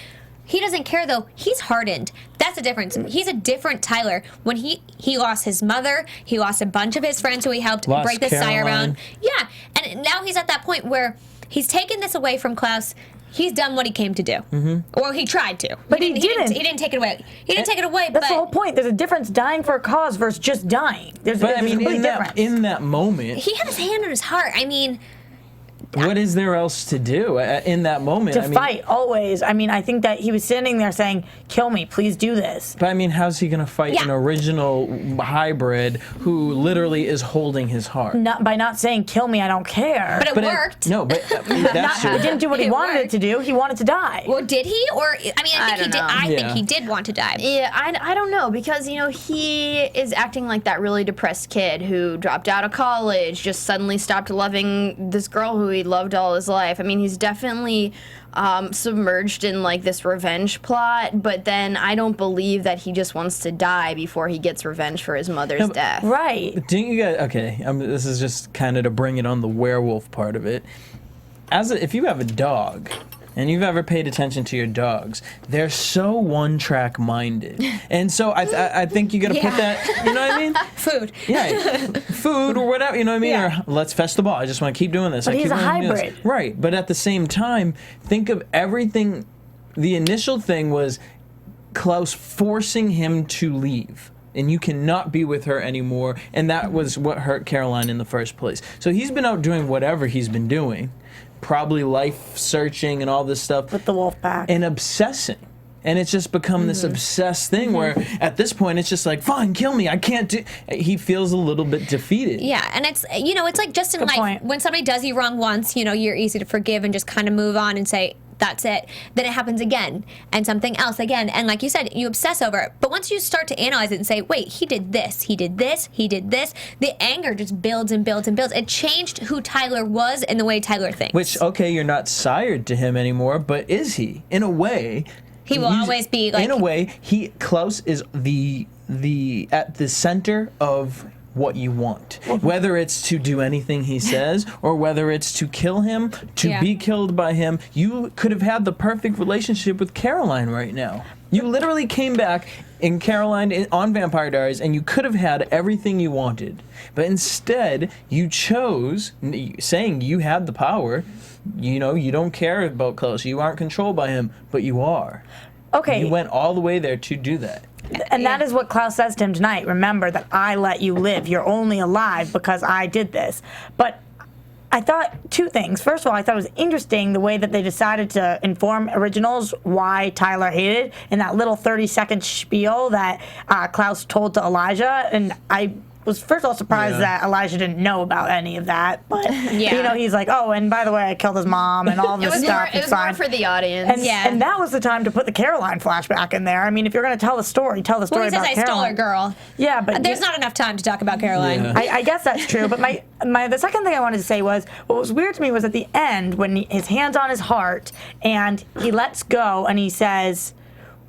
He doesn't care, though. He's hardened. That's the difference. He's a different Tyler. When he lost his mother, he lost a bunch of his friends who he helped Lost break the Sire Caroline. around. Yeah, and now he's at that point where he's taken this away from Klaus. He's done what he came to do. Mm-hmm. Or he tried to. But he didn't. He didn't take it away. He didn't take it away, That's but... the whole point. There's a difference dying for a cause versus just dying. There's but I a mean, complete difference. in that moment, He had his hand on his heart. I mean, what is there else to do in that moment? to I mean, fight always. I mean, I think that he was standing there saying, "Kill me, please do this." But I mean, how's he going to fight Yeah. an original hybrid who literally is holding his heart? Not by not saying, "Kill me, I don't care." but it worked. No, but that's It didn't do what he It wanted it worked. to do. He wanted to die. Or did he? Or I mean, I think he don't did. know. I Yeah. think he did want to die. Yeah, I don't know, because, you know, he is acting like that really depressed kid who dropped out of college, just suddenly stopped loving this girl who he loved all his life. I mean, he's definitely submerged in, like, this revenge plot, but then I don't believe that he just wants to die before he gets revenge for his mother's death. Right. Didn't you guys? Okay, this is just kind of to bring it on the werewolf part of it. If you have a dog, and you've ever paid attention to your dogs, they're so one-track minded, and so I think you got to put Yeah. that. You know what I mean? Food. Yeah, food or whatever. You know what I mean? Yeah. Or let's fest the ball. I just want to keep doing this. But I he's keep a wanting to do this. hybrid. Right? But at the same time, think of everything. The initial thing was Klaus forcing him to leave. And you cannot be with her anymore. And that was what hurt Caroline in the first place. So he's been out doing whatever he's been doing, probably life searching and all this stuff, With the wolf pack. and obsessing. And it's just become this obsessed thing where at this point it's just like, fine, kill me. I can't do. He feels a little bit defeated. Yeah, and it's, you know, it's like just in Good life, point. when somebody does you wrong once, you know, you're easy to forgive and just kind of move on and say, that's it. Then it happens again, and something else again. And like you said, you obsess over it. But once you start to analyze it and say, wait, he did this, he did this, he did this, the anger just builds and builds and builds. It changed who Tyler was and the way Tyler thinks. Which, okay, you're not sired to him anymore, but is he? In a way, He will always be like. In a way, Klaus is the at the center of what you want. Whether it's to do anything he says or whether it's to kill him, to be killed by him, you could have had the perfect relationship with Caroline right now. You literally came back in Caroline on Vampire Diaries and you could have had everything you wanted. But instead, you chose, saying you had the power, you know, you don't care about Klaus, you aren't controlled by him, but you are. Okay. You went all the way there to do that. And that is what Klaus says to him tonight. Remember that I let you live. You're only alive because I did this. But I thought two things. First of all, I thought it was interesting the way that they decided to inform Originals why Tyler hated in that little 30-second spiel that Klaus told to Elijah. And I was first of all surprised that Elijah didn't know about any of that. But, you know, he's like, oh, and by the way, I killed his mom and all this stuff. It was more for the audience. And, and that was the time to put the Caroline flashback in there. I mean, if you're going to tell the story, tell the story about Caroline. I stole her, girl. Yeah, but there's not enough time to talk about Caroline. Yeah. I guess that's true. But the second thing I wanted to say was what was weird to me was at the end when his hand's on his heart and he lets go and he says,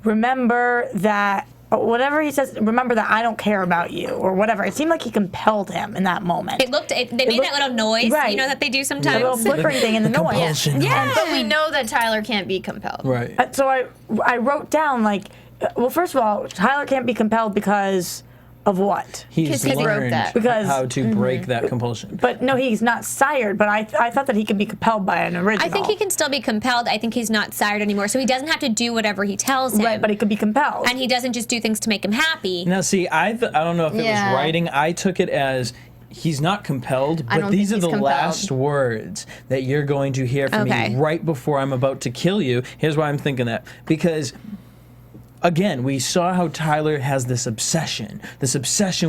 remember that. Whatever he says, remember that I don't care about you, or whatever. It seemed like he compelled him in that moment. They made that little noise, you know, that they do sometimes. The little flickering thing in the noise. Yeah. But we know that Tyler can't be compelled. Right. So I wrote down, like, well, first of all, Tyler can't be compelled because of what? He's he broke learned that. how to break that compulsion. But no, he's not sired, but I thought that he could be compelled by an original. I think he can still be compelled. I think he's not sired anymore, so he doesn't have to do whatever he tells him. Right, but he could be compelled. And he doesn't just do things to make him happy. Now, see, I don't know if it was writing. I took it as he's not compelled, but these are the last words that you're going to hear from me right before I'm about to kill you. Here's why I'm thinking that. Because again, we saw how Tyler has this obsession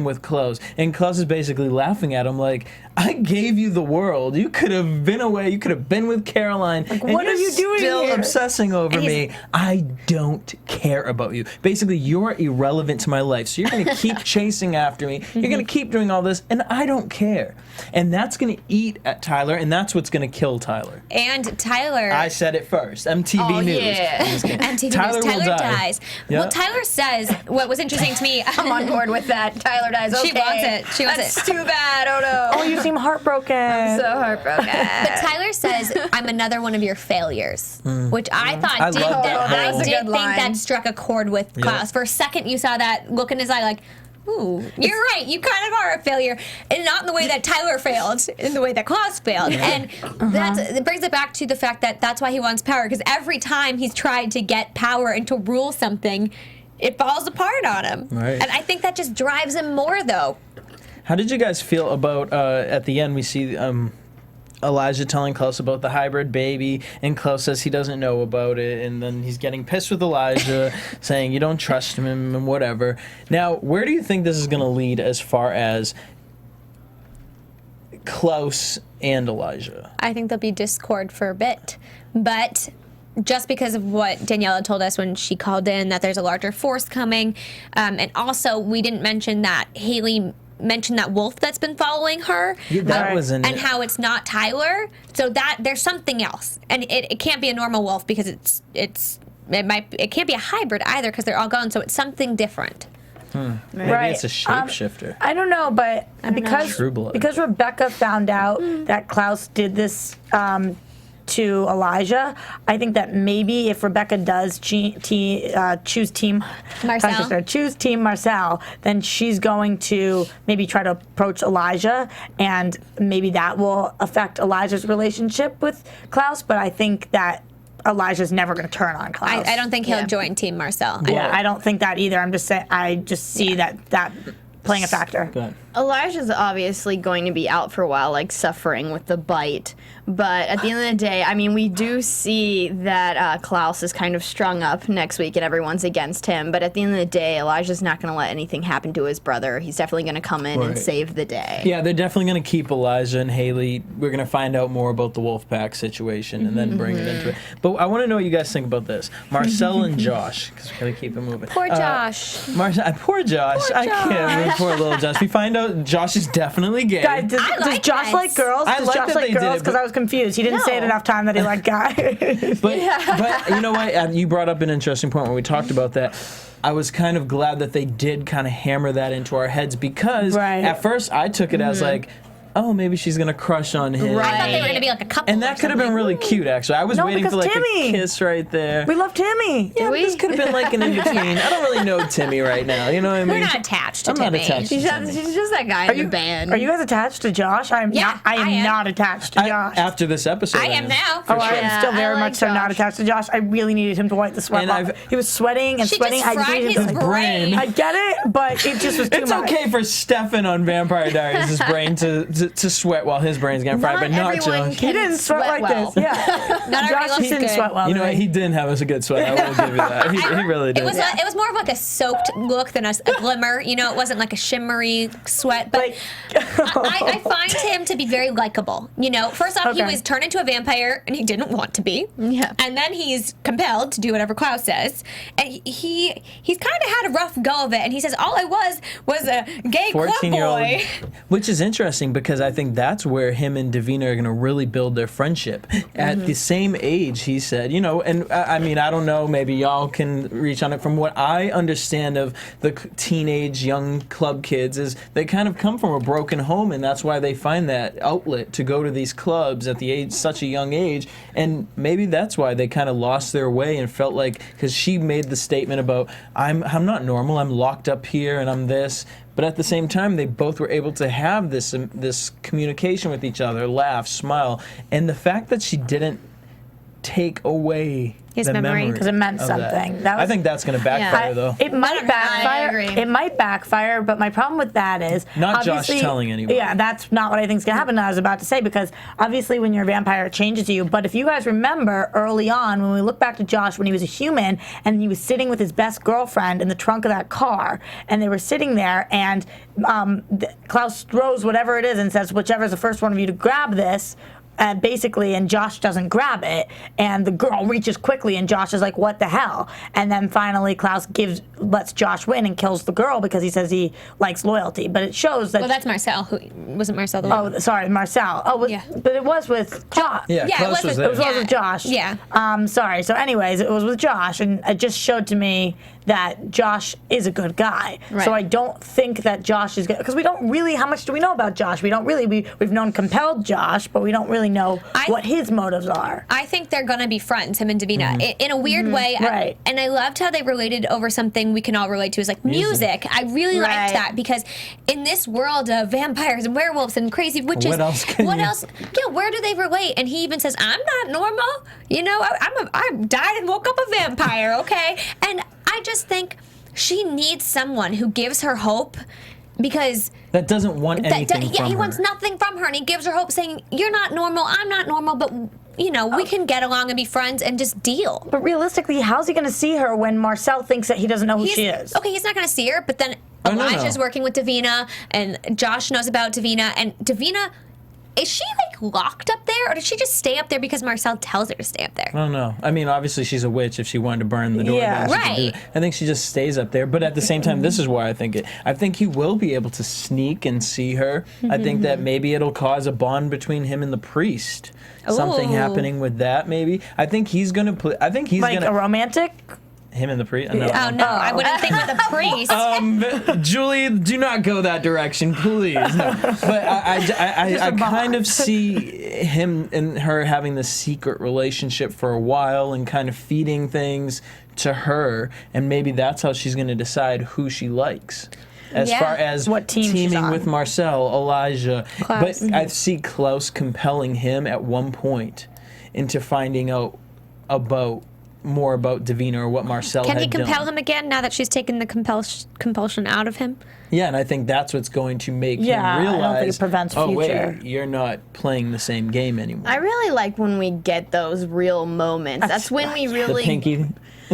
with Klaus, and Klaus is basically laughing at him like, I gave you the world. You could have been away. You could have been with Caroline. Like, and what are you doing still here? Obsessing over me. I don't care about you. Basically, you're irrelevant to my life, so you're going to keep chasing after me. You're going to keep doing all this, and I don't care. And that's going to eat at Tyler, and that's what's going to kill Tyler. And Tyler... I said it first. MTV News. Yeah. MTV Tyler News. Tyler die. dies. Yep. Well, Tyler says, what was interesting to me... I'm on board with that. Tyler dies. Okay. She wants it. She wants That's it. too bad. Oh, no. Oh, you seem heartbroken. I'm so heartbroken. But Tyler says, I'm another one of your failures, which I thought I love that. I That was a did good think line. that struck a chord with Klaus. For a second, you saw that look in his eye like, ooh, you're right, you kind of are a failure. And not in the way that Tyler failed, in the way that Klaus failed. And it brings it back to the fact that that's why he wants power, because every time he's tried to get power and to rule something, it falls apart on him. Right. And I think that just drives him more, though. How did you guys feel about, at the end, we see Elijah telling Klaus about the hybrid baby, and Klaus says he doesn't know about it, and then he's getting pissed with Elijah, saying you don't trust him and whatever. Now, where do you think this is going to lead as far as Klaus and Elijah? I think there'll be discord for a bit, but just because of what Daniela told us when she called in, that there's a larger force coming, and also we didn't mention that Hayley mentioned that wolf that's been following her, That was in and it. how it's not Tyler, so that there's something else, and it can't be a normal wolf because it can't be a hybrid either because they're all gone, so it's something different. Maybe it's a shapeshifter. I don't know, but True blood. because Rebekah found out that Klaus did this to Elijah, I think that maybe if Rebekah does choose Team Marcel, then she's going to maybe try to approach Elijah, and maybe that will affect Elijah's relationship with Klaus. But I think that Elijah's never going to turn on Klaus. I don't think he'll join Team Marcel. Yeah, I don't think that either. I'm just saying. I just see that playing a factor. Go ahead. Elijah's obviously going to be out for a while, like suffering with the bite. But at the end of the day, I mean, we do see that Klaus is kind of strung up next week and everyone's against him. But at the end of the day, Elijah's not going to let anything happen to his brother. He's definitely going to come in and save the day. Yeah, they're definitely going to keep Elijah and Hayley. We're going to find out more about the Wolfpack situation and then bring it into it. But I want to know what you guys think about this. Marcel and Josh, because we're going to keep it moving. Poor Josh. Poor Josh. I can't move poor little Josh. We find out Josh is definitely gay. Guys, does Josh like girls? I Does like Josh that like they did girls? it, Because I was confused. He didn't say it enough time that he liked guys. But you know what? You brought up an interesting point when we talked about that. I was kind of glad that they did kind of hammer that into our heads because at first I took it as like, oh, maybe she's going to crush on him. I thought they were going to be like a couple. And that could have been really cute, actually. I was waiting for like a kiss right there. We love Timmy. Yeah, this could have been like an in-between. I don't really know Timmy right now. You know what I mean? We're not attached to I'm Timmy. not attached to Timmy. She's just that guy in the band. Are you guys attached to Josh? I am not attached to Josh. After this episode. I am now. Oh, I am still very much so not attached to Josh. I really needed him to wipe the sweat off. He was sweating and sweating. She just fried his brain. I get it, but it just was too much. It's okay for Stefan on Vampire Diaries' brain to sweat while his brain's getting fried, but not Josh. He didn't sweat like well. this. Yeah. Josh didn't sweat well. You know what? He didn't have us a good sweat. I will give you that. He really did. It was more of like a soaked look than a glimmer. You know, it wasn't like a shimmery sweat. But I find him to be very likable. You know, first off, he was turned into a vampire and he didn't want to be. Yeah. And then he's compelled to do whatever Klaus says. And he's kind of had a rough go of it. And he says, all I was a gay club boy. Which is interesting because I think that's where him and Davina are going to really build their friendship. At the same age, he said, you know, and I mean, I don't know, maybe y'all can reach on it. From what I understand of the teenage young club kids is they kind of come from a broken home, and that's why they find that outlet to go to these clubs at such a young age. And maybe that's why they kind of lost their way and felt like, because she made the statement about, I'm not normal, I'm locked up here and I'm this. But at the same time, they both were able to have this communication with each other, laugh, smile. And the fact that she didn't take away his the memory because it meant something. I think that's going to backfire, though. It might backfire. I agree. It might backfire, but my problem with that is not Josh telling anyone. Yeah, that's not what I think is going to happen. I was about to say, because obviously when you're a vampire, it changes you. But if you guys remember early on, when we look back to Josh when he was a human and he was sitting with his best girlfriend in the trunk of that car, and they were sitting there, and Klaus throws whatever it is and says, whichever is the first one of you to grab this. Basically, and Josh doesn't grab it, and the girl reaches quickly, and Josh is like, what the hell? And then finally Klaus lets Josh win and kills the girl because he says he likes loyalty. But it shows that... Well, that's Marcel. Wasn't Marcel the one? Oh, sorry, Marcel. Oh, yeah. But it was with Josh. Yeah, Klaus was there. It was with Josh. Yeah. Sorry. So anyways, it was with Josh, and it just showed to me that Josh is a good guy. Right. So I don't think that Josh is good, because we don't really, how much do we know about Josh? We don't really, we've known compelled Josh, but we don't really know what his motives are. I think they're going to be friends, him and Davina, in a weird way. Right. And I loved how they related over something we can all relate to, is like music. I really liked that, because in this world of vampires and werewolves and crazy witches, what else? Yeah, where do they relate? And he even says, I'm not normal. You know, I died and woke up a vampire, okay? And I just think she needs someone who gives her hope, because that doesn't want anything from her. He wants nothing from her, and he gives her hope, saying, you're not normal, I'm not normal, but you know, we can get along and be friends and just deal. But realistically, how's he going to see her when Marcel thinks that he doesn't know who she is? Okay, he's not going to see her, but then Elijah's working with Davina, and Josh knows about Davina, and Davina, is she like locked up there, or does she just stay up there because Marcel tells her to stay up there? I don't know. I mean, obviously she's a witch. If she wanted to burn the door down, she could do that. I think she just stays up there. But at the same time, this is why I think he will be able to sneak and see her. I think that maybe it'll cause a bond between him and the priest. Something happening with that, maybe. I think he's gonna play. I think he's like gonna a romantic. Him and the priest? No. Oh, no, I wouldn't think with a priest. Julie, do not go that direction, please. No. But I kind of see him and her having this secret relationship for a while and kind of feeding things to her, and maybe that's how she's going to decide who she likes. As far as what team teaming with Marcel, Elijah. Klaus. But I see Klaus compelling him at one point into finding out more about Davina or what Marcel had done. Can he compel him again now that she's taken the compulsion out of him? Yeah, and I think that's what's going to make him I realize, don't think it prevents future. Wait, you're not playing the same game anymore. I really like when we get those real moments. That's when we really... The pinky...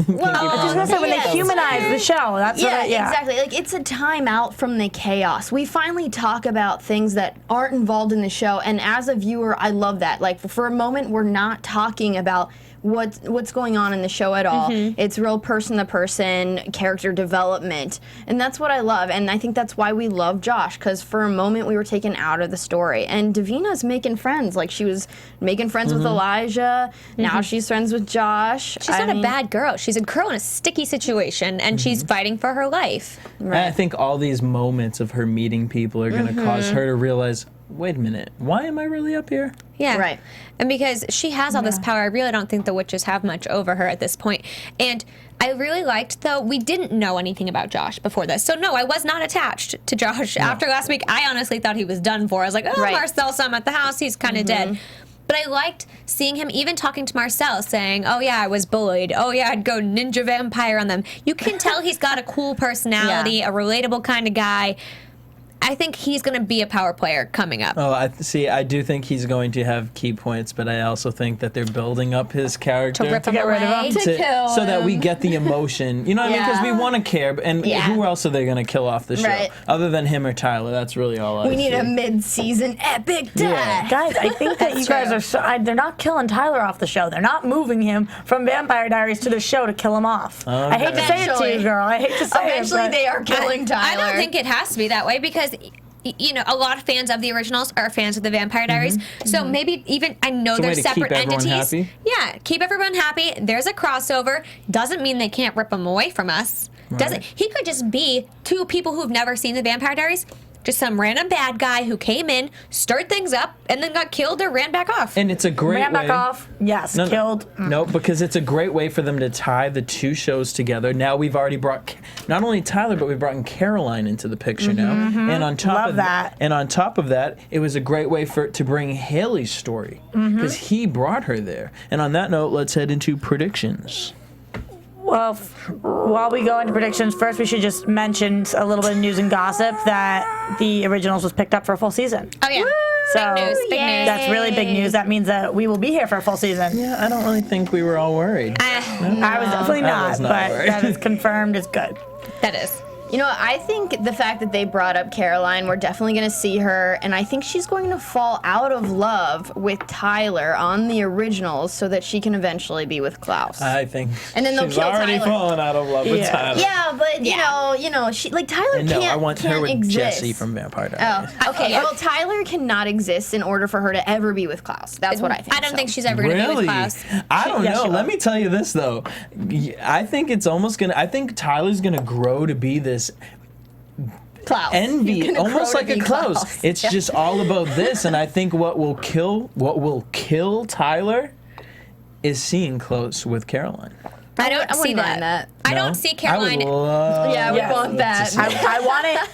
Well, I was just gonna say when they humanize the show. That's what I, exactly. Like it's a time out from the chaos. We finally talk about things that aren't involved in the show, and as a viewer, I love that. Like for a moment, we're not talking about what's going on in the show at all. It's real person-to-person character development, and that's what I love. And I think that's why we love Josh, because for a moment we were taken out of the story. And Davina's making friends. Like she was making friends with Elijah. Now she's friends with Josh. She's not a bad girl. She's a girl in a sticky situation, and she's fighting for her life. And I think all these moments of her meeting people are going to cause her to realize, wait a minute, why am I really up here? Yeah. Right. And because she has all this power, I really don't think the witches have much over her at this point. And I really liked, though, we didn't know anything about Josh before this. So, no, I was not attached to Josh. After last week, I honestly thought he was done for. I was like, oh, Marcel's some at the house. He's kind of dead. But I liked seeing him even talking to Marcel, saying, oh, yeah, I was bullied. Oh, yeah, I'd go ninja vampire on them. You can tell he's got a cool personality, a relatable kind of guy. I think he's going to be a power player coming up. Oh, I do think he's going to have key points, but I also think that they're building up his character To rip him away. To kill so that we him. get the emotion. You know what I mean? Because we want to care. And who else are they going to kill off the show? Right. Other than him or Tyler. That's really all I We need see. a mid-season epic death. Guys, I think that you guys are they're not killing Tyler off the show. They're not moving him from Vampire Diaries to the show to kill him off. I hate to say it to you, girl. I hate to say Eventually it. they are killing Tyler. I don't think it has to be that way because, you know, a lot of fans of the originals are fans of the Vampire Diaries. So maybe even, I know It's a way they're to separate keep everyone entities. happy. Yeah, keep everyone happy. There's a crossover. Doesn't mean they can't rip them away from us. Doesn't. He could just be two people who've never seen the Vampire Diaries. Just some random bad guy who came in, stirred things up, and then got killed or ran back off. And it's a great Ran way. back off. Yes, killed. No, because it's a great way for them to tie the two shows together. Now we've already brought not only Tyler, but we've brought in Caroline into the picture now. And on top Love of that. and on top of that, it was a great way to bring Hayley's story because he brought her there. And on that note, let's head into predictions. Well, while we go into predictions, first we should just mention a little bit of news and gossip that the Originals was picked up for a full season. Oh, yeah. So Big news. Big news. that's really big news. That means that we will be here for a full season. Yeah, I don't really think we were all worried. I was definitely I not, was not but worried. that is confirmed is good. That is. You know, I think the fact that they brought up Caroline, we're definitely going to see her, and I think she's going to fall out of love with Tyler on the Originals so that she can eventually be with Klaus. I think And then they'll she's kill already Tyler. fallen out of love with Yeah. Tyler. Yeah, but you know, she like Tyler And no, can't. I want her can't with exist. Jesse from Vampire Diaries. Oh, okay. Well, Tyler cannot exist in order for her to ever be with Klaus. That's what I think. I don't so. think she's ever going to be with Really? Klaus. I don't Yes, know. she Let will. me tell you this though. I think it's almost gonna. I think Tyler's gonna grow to be this Klaus. He's envy, gonna almost grow like to a be Klaus. It's just all about this, and I think what will kill Tyler is seeing Klaus with Caroline. I don't I see wouldn't mind that. that. I No? don't see Caroline. I would love Yeah, we Yes. want that.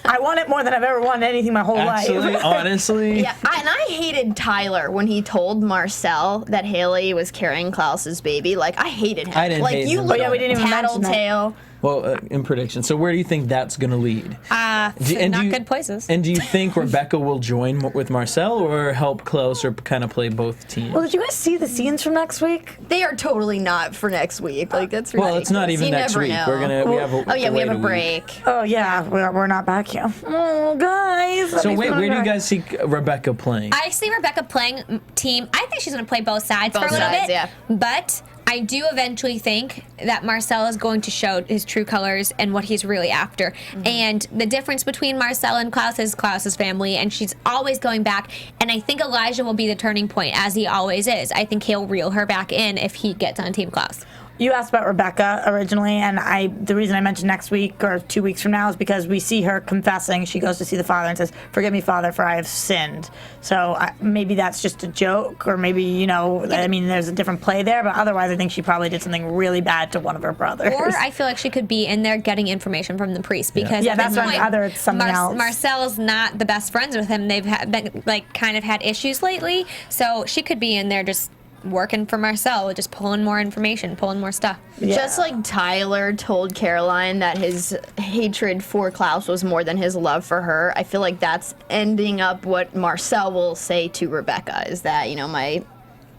I want it more than I've ever wanted anything my whole Actually, life. honestly, Yeah, and I hated Tyler when he told Marcel that Hayley was carrying Klaus's baby. Like, I hated him. I didn't like, hate you him. little Oh, yeah, we didn't even mention that. tattletale. well, in prediction. So where do you think that's gonna lead? not good places. And do you think Rebekah will join with Marcel or help Klaus or kind of play both teams? Well, did you guys see the scenes from next week? They are totally not for next week. Like, that's ridiculous. Well, it's not even You next never week. know. We have a Oh, yeah, we have a week. break. Oh yeah, we're not back yet. Oh guys. that So makes me wait, where do you wanna guys see Rebekah playing? I see Rebekah playing team. I think she's going to play both sides for a Both little sides, bit. yeah. But I do eventually think that Marcel is going to show his true colors and what he's really after. And the difference between Marcel and Klaus is Klaus's family, and she's always going back. And I think Elijah will be the turning point, as he always is. I think he'll reel her back in if he gets on Team Klaus. You asked about Rebekah originally, and the reason I mentioned next week or 2 weeks from now is because we see her confessing. She goes to see the Father and says, "Forgive me, Father, for I have sinned." So maybe that's just a joke, or maybe, I mean, there's a different play there, but otherwise I think she probably did something really bad to one of her brothers. Or I feel like she could be in there getting information from the priest because Yeah, at that's this what point, either it's something else. Marcel's not the best friends with him. They've been kind of had issues lately, so she could be in there just working for Marcel, just pulling more information, pulling more stuff. Yeah. Just like Tyler told Caroline that his hatred for Klaus was more than his love for her, I feel like that's ending up what Marcel will say to Rebekah, is that,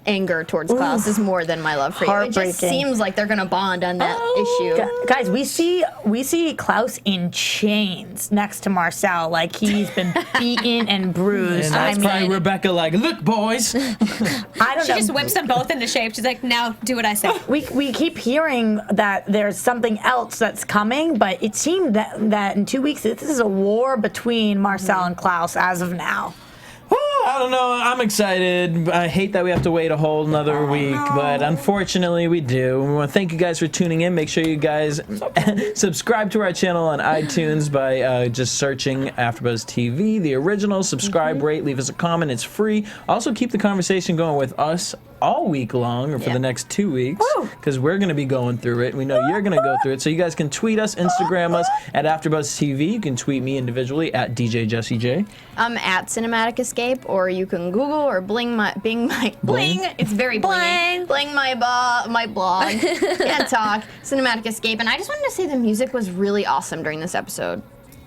anger towards Klaus is more than my love for you. It just Heartbreaking. seems like they're gonna bond on that issue. Guys, we see Klaus in chains next to Marcel. Like, he's been beaten and bruised. And that's probably Rebekah like, look, boys. I don't She know. just whips them both into shape. She's like, now do what I say. We keep hearing that there's something else that's coming, but it seemed that in 2 weeks, this is a war between Marcel and Klaus as of now. I don't know. I'm excited. I hate that we have to wait a whole another week, but unfortunately we do. We want to thank you guys for tuning in. Make sure you guys subscribe to our channel on iTunes by just searching AFTERBUZZ TV, The Originals. Subscribe, rate, leave us a comment. It's free. Also, keep the conversation going with us all week long, or for the next 2 weeks, because we're going to be going through it. We know you're going to go through it. So you guys can tweet us, Instagram us at AFTERBUZZ TV. You can tweet me individually at DJ Jesse J. I'm at Cinematic Escape, or you can Google or Bing my it's very bling my blog. Can't talk. Cinematic Escape. And I just wanted to say the music was really awesome during this episode.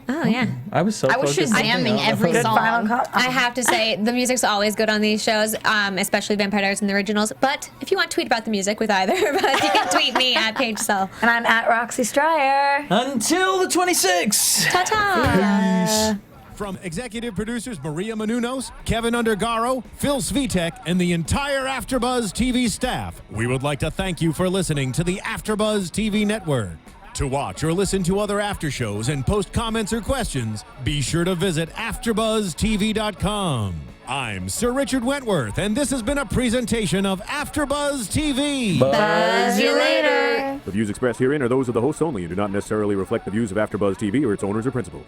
Oh, yeah. I was so I was focused on shazamming something every else. song. I have to say, the music's always good on these shows, especially Vampire Diaries and the Originals. But if you want to tweet about the music with either of us, you can tweet me at Paige Sullivan. And I'm at Roxy Striar. Until the 26th. Ta-ta! From executive producers Maria Menounos, Kevin Undergaro, Phil Svitek, and the entire AfterBuzz TV staff, we would like to thank you for listening to the AfterBuzz TV network. To watch or listen to other after shows and post comments or questions, be sure to visit AfterBuzzTV.com. I'm Sir Richard Wentworth, and this has been a presentation of AfterBuzz TV. Buzz you later! The views expressed herein are those of the hosts only and do not necessarily reflect the views of AfterBuzz TV or its owners or principals.